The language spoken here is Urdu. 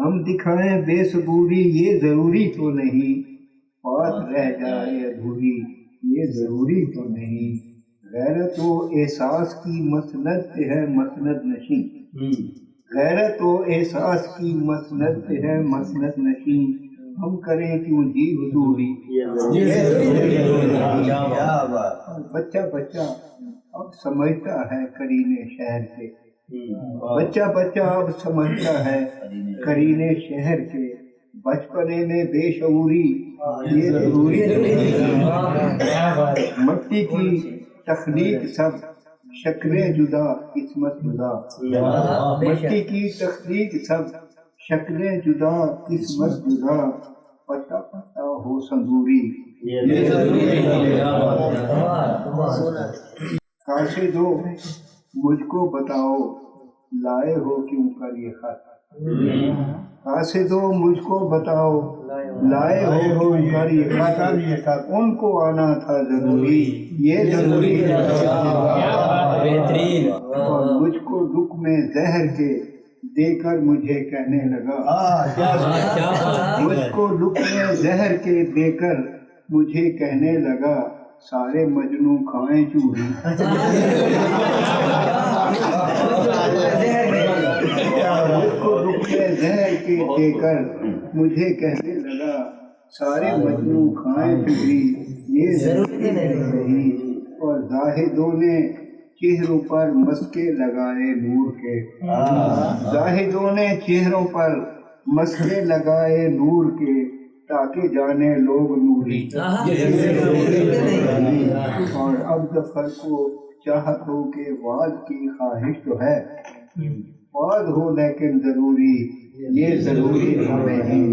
ہم دکھائیں بے صبوری یہ ضروری تو نہیں، بات رہ جائے ادھوری یہ ضروری تو نہیں، غیرت و احساس کی مسند پہ ہے مسند نشیں، غیرت و احساس کی مسند پہ ہے مسند نشیں، ہم کریں کیوں جی حضوری بچہ بچہ اب سمجھتا ہے قرینے شہر کے، بچہ بچہ اب سمجھتا ہے قرینے شہر کے، بچپنے میں بے شعوری یہ ضروری مٹی کی تخلیق سب شکلیں جدا قسمت جدا، مٹی کی تخلیق سب شکلیں جدا قسمت جدا، پتا پتا ہو سنگوری کاشے دو مجھ کو بتاؤ لائے ہو کیوں کر یہ خط، کاسے دو مجھ کو بتاؤ لائے ہو کیوں کر یہ خط، ان کو آنا تھا ضروری یہ ضروری اور مجھ کو دکھ میں زہر کے دے کر مجھے کہنے لگا، مجھ کو دکھ میں زہر کے دے کر مجھے کہنے لگا، سارے مجنوں کھائیں چوری مجھ کو دکھ میں زہر کے دے کر مجھے کہنے لگا، سارے مجنوں کھائیں چوری یہ ضروری نہیں، اور زاہدوں نے چہروں پر مسکے لگائے نور کے، زاہدوں نے چہروں پر مسکے لگائے نور کے، تاکہ جانے لوگ نوری اور اب ظفر کو چاہت ہو کہ واز کی خواہش تو ہے، واز ہو لیکن ضروری یہ ضروری نہیں۔